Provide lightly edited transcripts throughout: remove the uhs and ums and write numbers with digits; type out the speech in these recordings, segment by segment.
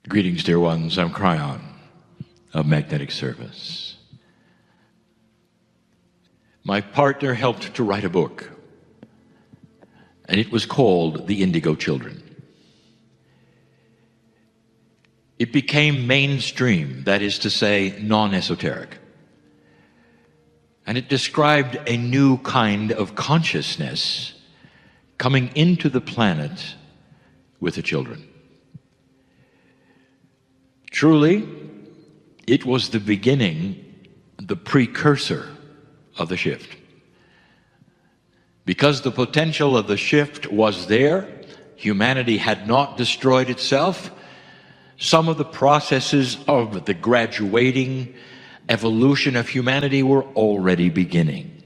Greetings, dear ones. I'm Kryon of Magnetic Service. My partner helped to write a book, and it was called The Indigo Children. It became mainstream, that is to say, non-esoteric. And it described a new kind of consciousness coming into the planet with the children. Truly, it was the beginning, the precursor of the shift. Because the potential of the shift was there, humanity had not destroyed itself, some of the processes of the graduating evolution of humanity were already beginning.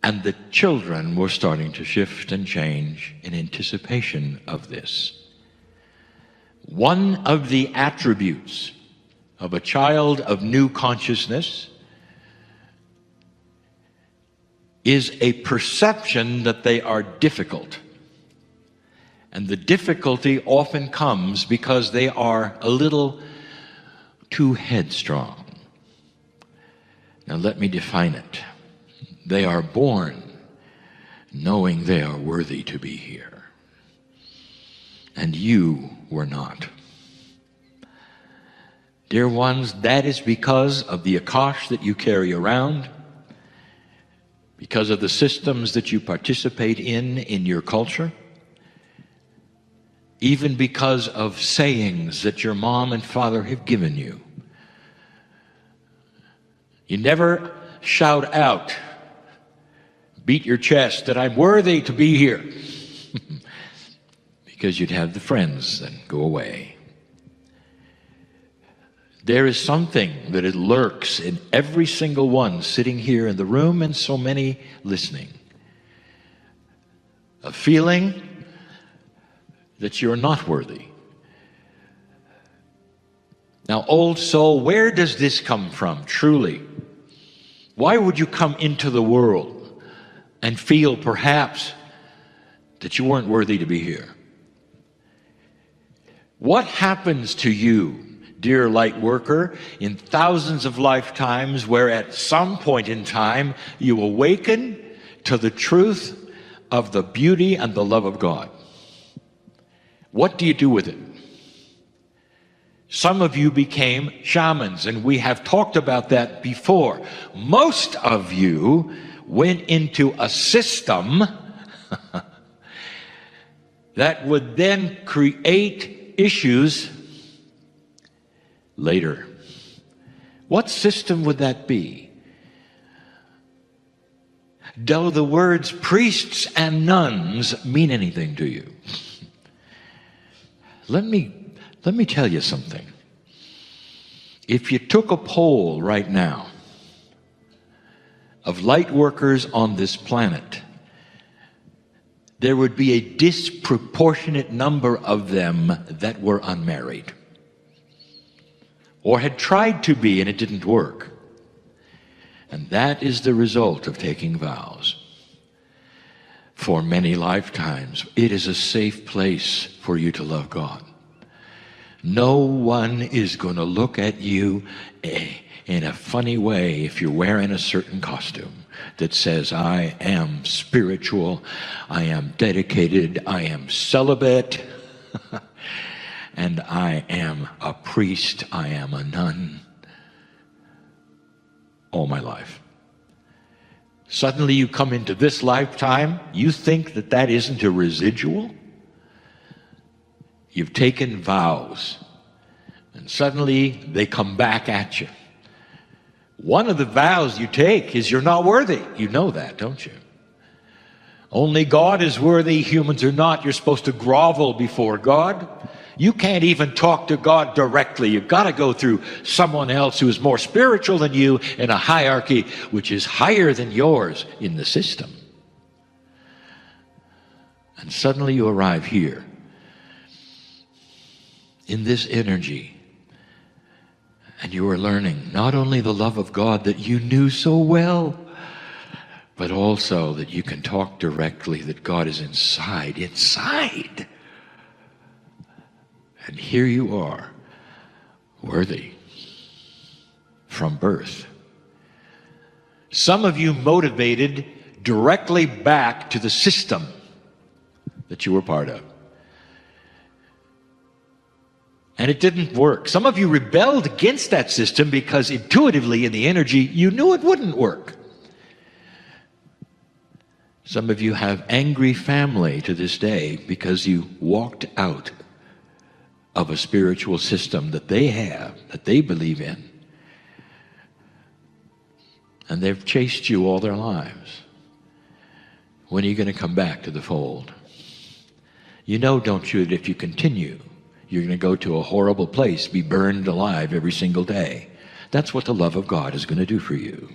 And the children were starting to shift and change in anticipation of this. One of the attributes of a child of new consciousness is a perception that they are difficult. And the difficulty often comes because they are a little too headstrong. Now let me define it. They are born knowing they are worthy to be here. And you were not. Dear ones, that is because of the Akash that you carry around, because of the systems that you participate in your culture, even because of sayings that your mom and father have given you. You never shout out, beat your chest that I'm worthy to be here. Because you'd have the friends then go away. There is something that it lurks in every single one sitting here in the room and so many listening. A feeling that you're not worthy. Now, old soul, where does this come from, truly? Why would you come into the world and feel perhaps that you weren't worthy to be here? What happens to you, dear light worker, in thousands of lifetimes where at some point in time you awaken to the truth of the beauty and the love of God? What do you do with it? Some of you became shamans, and we have talked about that before. Most of you went into a system that would then create issues later. What system would that be? Do the words priests and nuns mean anything to you? Let me tell you something. If you took a poll right now of light workers on this planet, there would be a disproportionate number of them that were unmarried or had tried to be and it didn't work. And that is the result of taking vows. For many lifetimes, it is a safe place for you to love God. No one is going to look at you in a funny way if you're wearing a certain costume that says, I am spiritual, I am dedicated, I am celibate, and I am a priest, I am a nun, all my life. Suddenly you come into this lifetime, you think that that isn't a residual? You've taken vows, and suddenly they come back at you. One of the vows you take is you're not worthy. You know that, don't you? Only God is worthy, humans are not. You're supposed to grovel before God. You can't even talk to God directly. You've got to go through someone else who is more spiritual than you in a hierarchy which is higher than yours in the system. And suddenly you arrive here in this energy. And you are learning not only the love of God that you knew so well, but also that you can talk directly, that God is inside. And here you are, worthy from birth. Some of you motivated directly back to the system that you were part of. And it didn't work. Some of you rebelled against that system because intuitively in the energy you knew it wouldn't work. Some of you have angry family to this day because you walked out of a spiritual system that they have, that they believe in. And they've chased you all their lives. When are you going to come back to the fold? You know, don't you, that if you continue, you're going to go to a horrible place, be burned alive every single day. That's what the love of God is going to do for you.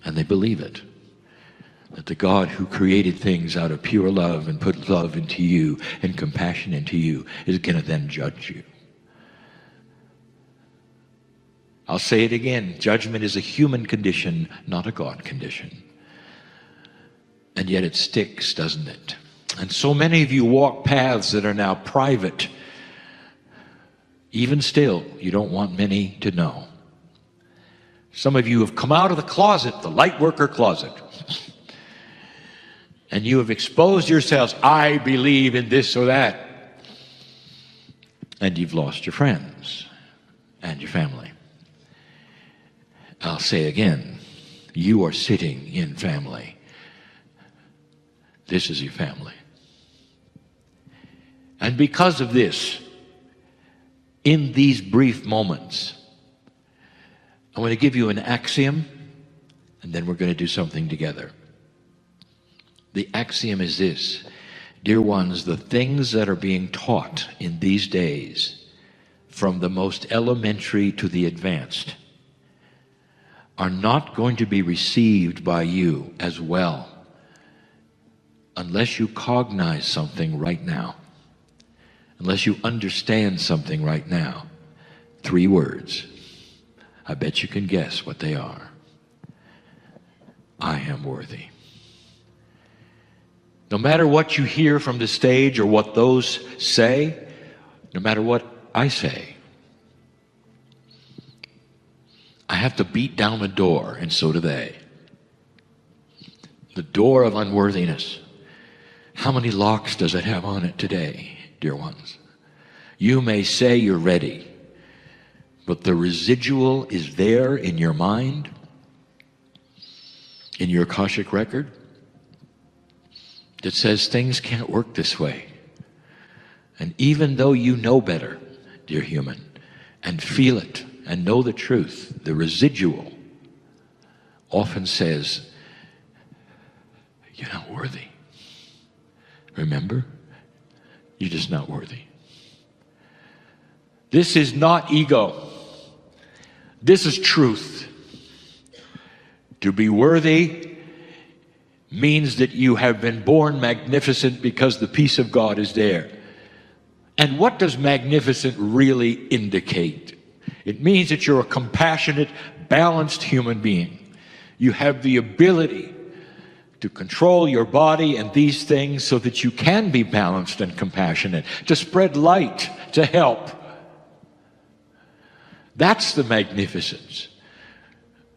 And they believe it. That the God who created things out of pure love and put love into you and compassion into you is going to then judge you. I'll say it again. Judgment is a human condition, not a God condition. And yet it sticks, doesn't it? And so many of you walk paths that are now private. Even still, you don't want many to know. Some of you have come out of the closet, the light worker closet. And you have exposed yourselves, I believe in this or that. And you've lost your friends and your family. I'll say again, you are sitting in family. This is your family. And because of this, in these brief moments, I want to give you an axiom, and then we're going to do something together. The axiom is this: dear ones, the things that are being taught in these days, from the most elementary to the advanced, are not going to be received by you as well unless you cognize something right now, unless you understand something right now. 3 words. I bet you can guess what they are. I am worthy. No matter what you hear from the stage or what those say, no matter what I say, I have to beat down the door, and so do they. The door of unworthiness. How many locks does it have on it today, dear ones? You may say you're ready, but the residual is there in your mind, in your Akashic record, that says things can't work this way. And even though you know better, dear human, and feel it and know the truth, the residual often says, you're not worthy. Remember? You're just not worthy. This is not ego. This is truth. To be worthy means that you have been born magnificent because the peace of God is there. And what does magnificent really indicate? It means that you're a compassionate, balanced human being. You have the ability to control your body and these things so that you can be balanced and compassionate, to spread light, to help. That's the magnificence.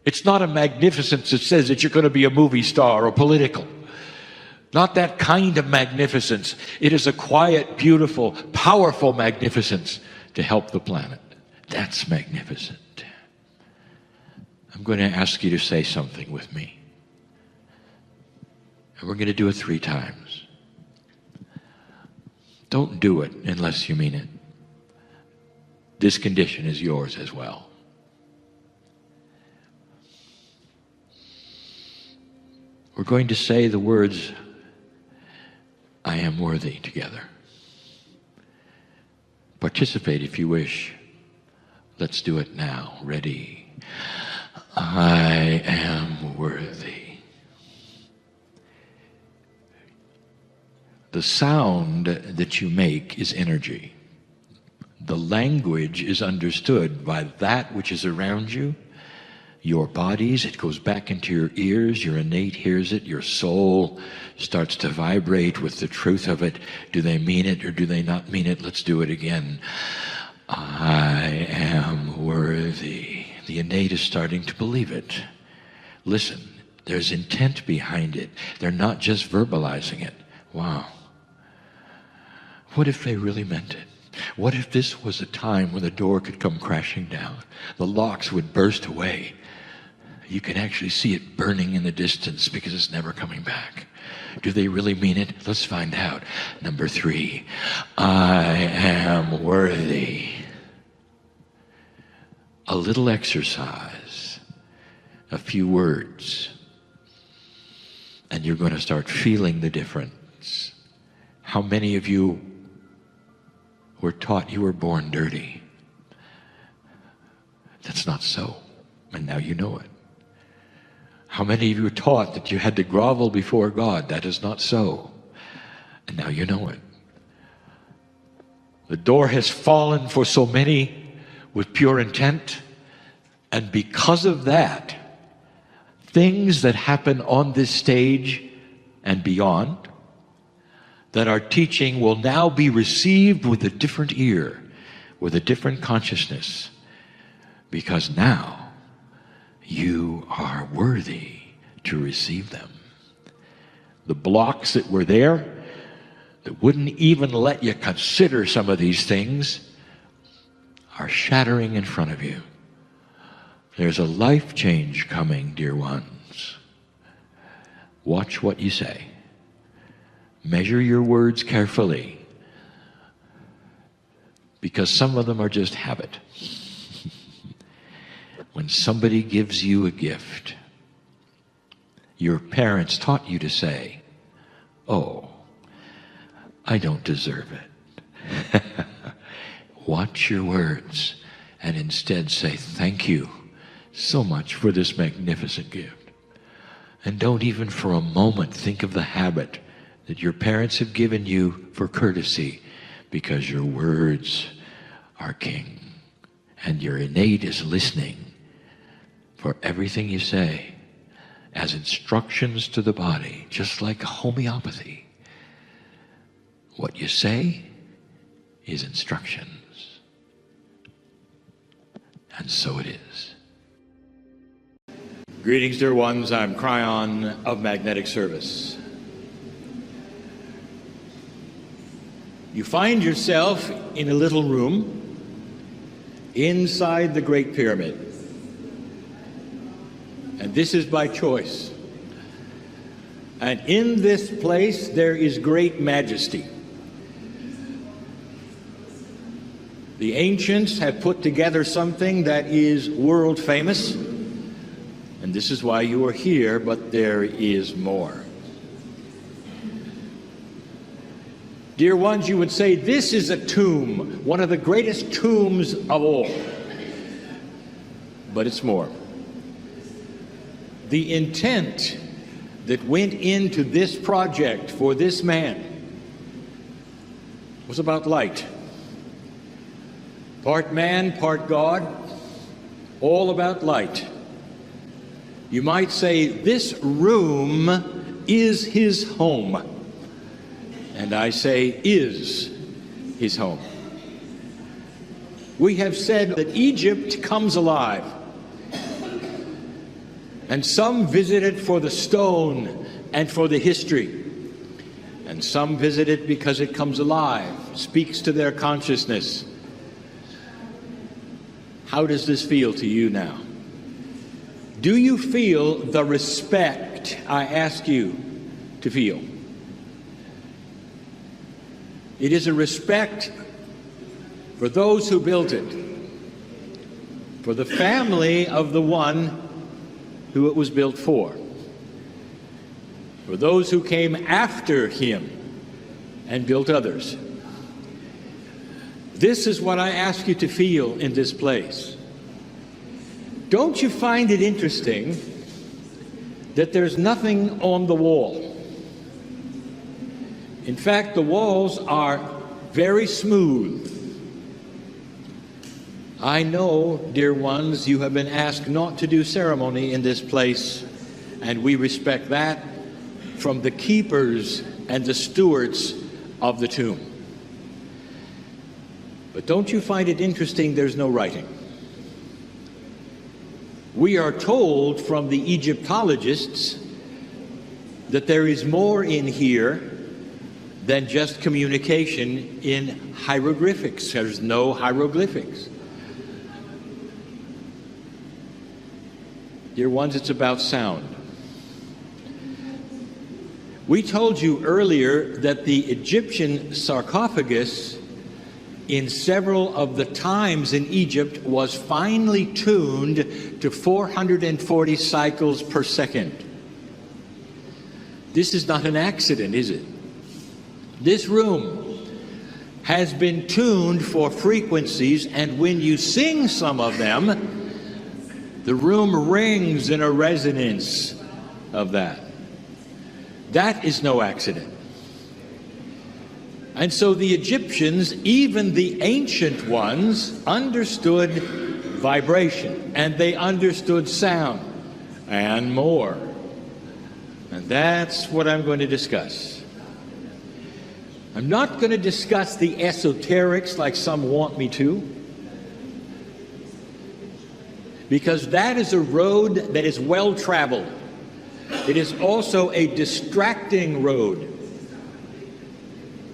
It's not a magnificence that says that you're going to be a movie star or political. Not that kind of magnificence. It is a quiet, beautiful, powerful magnificence to help the planet. That's magnificent. I'm going to ask you to say something with me. And we're going to do it 3 times. Don't do it unless you mean it. This condition is yours as well. We're going to say the words, I am worthy, together. Participate if you wish. Let's do it now. Ready? I am worthy. The sound that you make is energy. The language is understood by that which is around you. your bodies. It goes back into your ears. Your innate hears it. Your soul starts to vibrate with the truth of it. Do they mean it or do they not mean it? Let's do it again. I am worthy. The innate is starting to believe it. Listen, there's intent behind it. They're not just verbalizing it. Wow. What if they really meant it? What if this was a time when the door could come crashing down? The locks would burst away. You can actually see it burning in the distance because it's never coming back. Do they really mean it? Let's find out. Number 3, I am worthy. A little exercise, a few words, and you're going to start feeling the difference. How many of you were taught you were born dirty? That's not so, and now you know it. How many of you were taught that you had to grovel before God? That is not so, and now you know it. The door has fallen for so many with pure intent, and because of that, things that happen on this stage and beyond that our teaching will now be received with a different ear, with a different consciousness, because now you are worthy to receive them. The blocks that were there that wouldn't even let you consider some of these things are shattering in front of you. There's a life change coming, dear ones. Watch what you say. Measure your words carefully, because some of them are just habit. When somebody gives you a gift, your parents taught you to say, "Oh, I don't deserve it." Watch your words and instead say, "Thank you so much for this magnificent gift." And don't even for a moment think of the habit that your parents have given you for courtesy, because your words are king. And your innate is listening for everything you say as instructions to the body, just like homeopathy. What you say is instructions. And so it is. Greetings, dear ones. I'm Kryon of Magnetic Service. You find yourself in a little room inside the Great Pyramid. And this is by choice. And in this place there is great majesty. The ancients have put together something that is world famous. And this is why you are here, but there is more. Dear ones, you would say this is a tomb, one of the greatest tombs of all. But it's more. The intent that went into this project for this man was about light. Part man, part God, all about light. You might say this room is his home. And I say is his home. We have said that Egypt comes alive. And some visit it for the stone and for the history. And some visit it because it comes alive, speaks to their consciousness. How does this feel to you now? Do you feel the respect I ask you to feel? It is a respect for those who built it, for the family of the one who it was built for those who came after him and built others. This is what I ask you to feel in this place. Don't you find it interesting that there's nothing on the wall? In fact, the walls are very smooth. I know, dear ones, you have been asked not to do ceremony in this place, and we respect that from the keepers and the stewards of the tomb. But don't you find it interesting there's no writing? We are told from the Egyptologists that there is more in here than just communication in hieroglyphics. There's no hieroglyphics. Dear ones, it's about sound. We told you earlier that the Egyptian sarcophagus in several of the times in Egypt was finely tuned to 440 cycles per second. This is not an accident, is it? This room has been tuned for frequencies, and when you sing some of them, the room rings in a resonance of that. That is no accident. And so the Egyptians, even the ancient ones, understood vibration, and they understood sound, and more. And that's what I'm going to discuss. I'm not going to discuss the esoterics like some want me to, because that is a road that is well traveled. It is also a distracting road,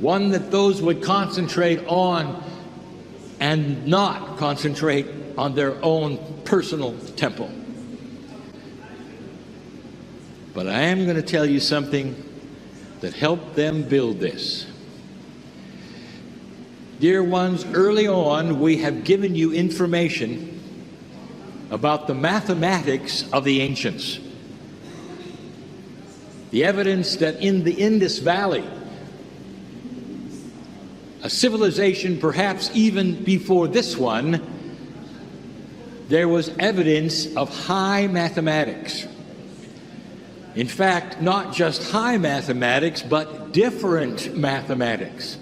one that those would concentrate on and not concentrate on their own personal temple. But I am going to tell you something that helped them build this. Dear ones, early on we have given you information about the mathematics of the ancients. The evidence that in the Indus Valley, a civilization perhaps even before this one, there was evidence of high mathematics. In fact, not just high mathematics, but different mathematics.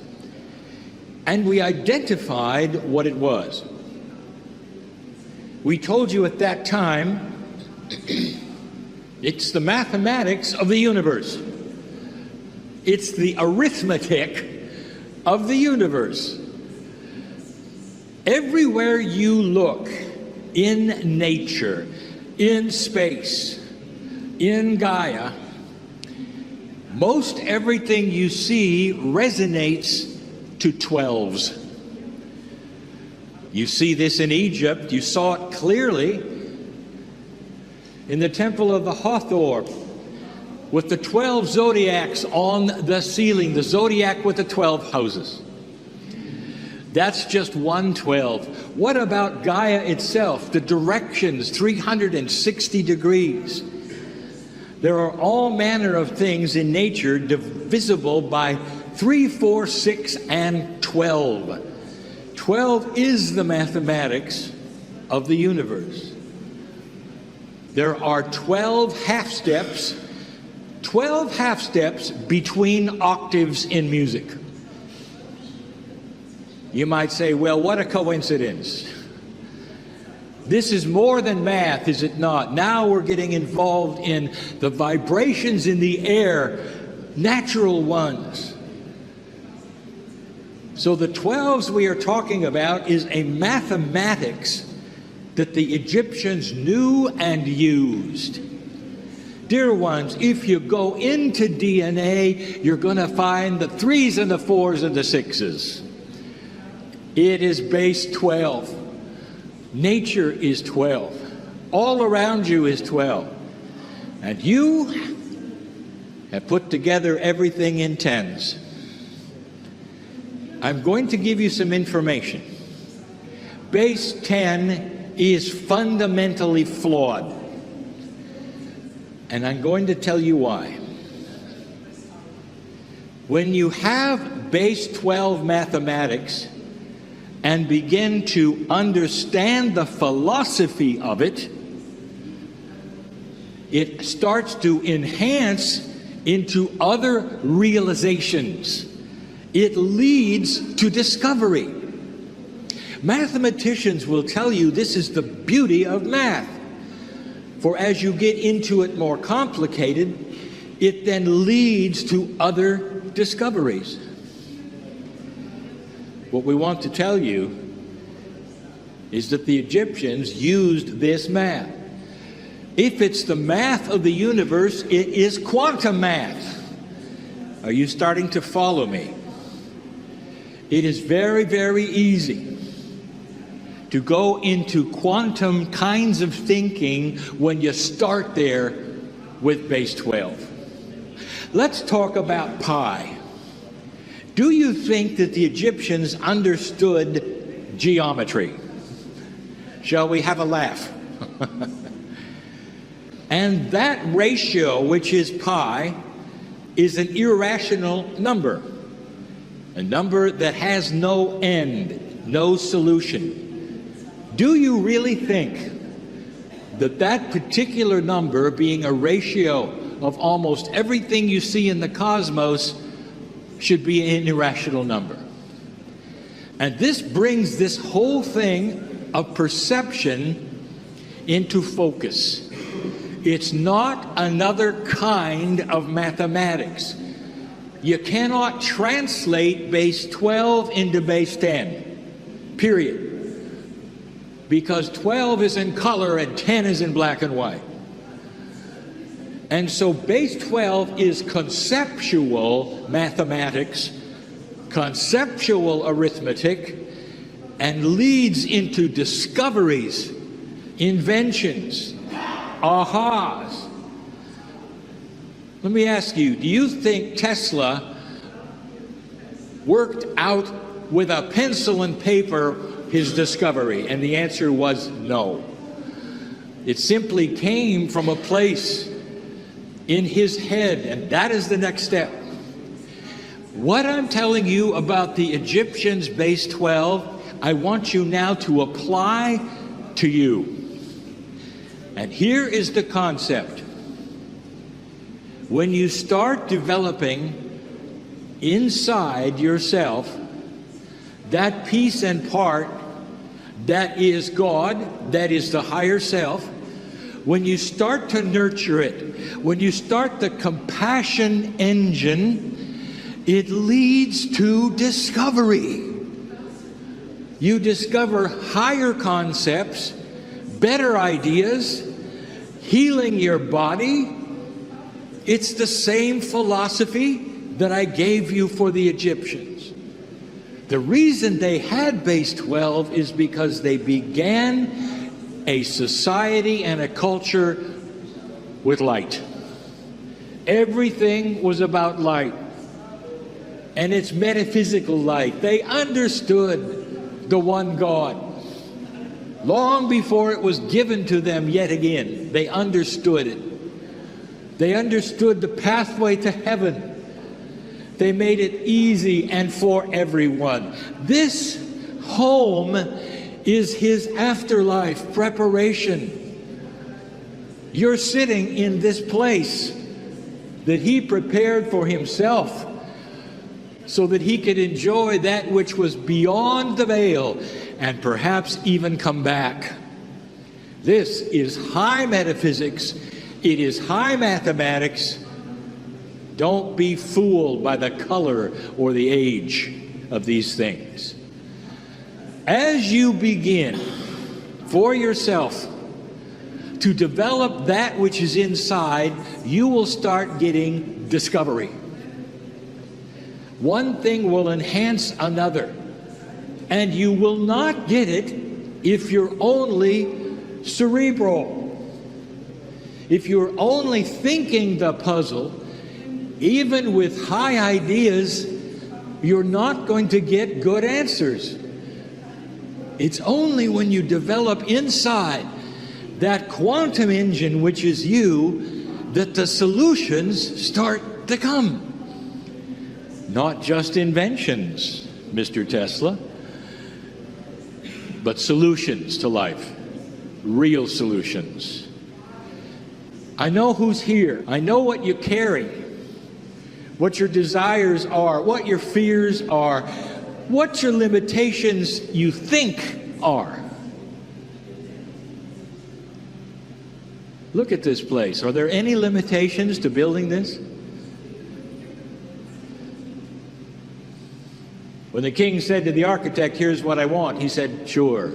And we identified what it was. We told you at that time, it's the mathematics of the universe. It's the arithmetic of the universe. Everywhere you look in nature, in space, in Gaia, most everything you see resonates to 12s. You see this in Egypt. You saw it clearly in the Temple of the Hathor with the 12 zodiacs on the ceiling, the zodiac with the 12 houses. That's just 112. What about Gaia itself? The directions, 360 degrees. There are all manner of things in nature divisible by 3, 4, 6, and 12. 12 is the mathematics of the universe. There are 12 half steps between octaves in music. You might say, well, what a coincidence. This is more than math, is it not? Now we're getting involved in the vibrations in the air, natural ones. So the 12s we are talking about is a mathematics that the Egyptians knew and used. Dear ones, if you go into DNA, you're going to find the 3s and the 4s and the 6s. It is base 12. Nature is 12. All around you is 12. And you have put together everything in 10s. I'm going to give you some information. Base 10 is fundamentally flawed. And I'm going to tell you why. When you have base 12 mathematics and begin to understand the philosophy of it, it starts to enhance into other realizations. It leads to discovery. Mathematicians will tell you this is the beauty of math. For as you get into it more complicated, it then leads to other discoveries. What we want to tell you is that the Egyptians used this math. If it's the math of the universe, it is quantum math. Are you starting to follow me? It is very, very easy to go into quantum kinds of thinking when you start there with base 12. Let's talk about pi. Do you think that the Egyptians understood geometry? Shall we have a laugh? And that ratio, which is pi, is an irrational number. A number that has no end, no solution. Do you really think that that particular number, being a ratio of almost everything you see in the cosmos, should be an irrational number? And this brings this whole thing of perception into focus. It's not another kind of mathematics. You cannot translate base 12 into base 10, period. Because 12 is in color and 10 is in black and white. And so base 12 is conceptual mathematics, conceptual arithmetic, and leads into discoveries, inventions, ahas. Let me ask you, do you think Tesla worked out with a pencil and paper his discovery? And the answer was no. It simply came from a place in his head, and that is the next step. What I'm telling you about the Egyptians' base 12, I want you now to apply to you. And here is the concept. When you start developing inside yourself that piece and part that is God, that is the higher self, when you start to nurture it, when you start the compassion engine, it leads to discovery. You discover higher concepts, better ideas, healing your body. It's the same philosophy that I gave you for the Egyptians. The reason they had base 12 is because they began a society and a culture with light. Everything was about light. And it's metaphysical light. They understood the one God. Long before it was given to them yet again, they understood it. They understood the pathway to heaven. They made it easy and for everyone. This home is his afterlife preparation. You're sitting in this place that he prepared for himself so that he could enjoy that which was beyond the veil and perhaps even come back. This is high metaphysics. It is high mathematics. Don't be fooled by the color or the age of these things. As you begin for yourself to develop that which is inside, you will start getting discovery. One thing will enhance another, and you will not get it if you're only cerebral. If you're only thinking the puzzle, even with high ideas, you're not going to get good answers. It's only when you develop inside that quantum engine, which is you, that the solutions start to come. Not just inventions, Mr. Tesla, but solutions to life, real solutions. I know who's here. I know what you carry, what your desires are, what your fears are. what your limitations you think are. Look at this place. Are there any limitations to building this? When the king said to the architect, "Here's what I want," he said, "Sure."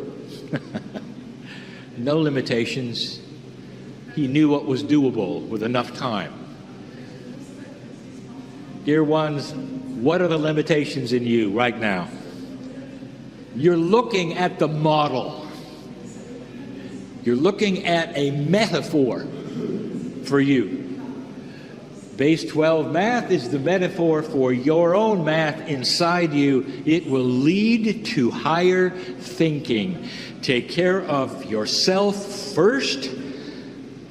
No limitations. He knew what was doable with enough time. Dear ones, what are the limitations in you right now? You're looking at the model. You're looking at a metaphor for you. Base 12 math is the metaphor for your own math inside you. It will lead to higher thinking. Take care of yourself first,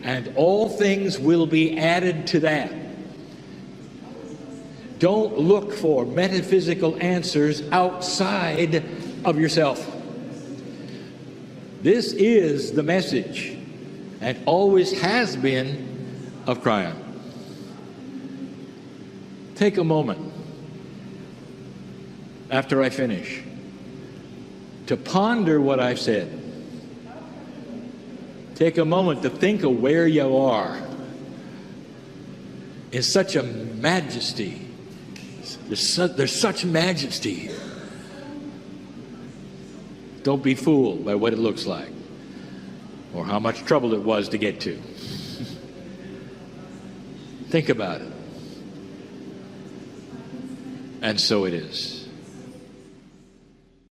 and all things will be added to that. Don't look for metaphysical answers outside of yourself. This is the message, and always has been, of Kryon. Take a moment after I finish to ponder what I've said. Take a moment to think of where you are in such a majesty. There's such majesty. Don't be fooled by what it looks like or how much trouble it was to get to. Think about it. And so it is.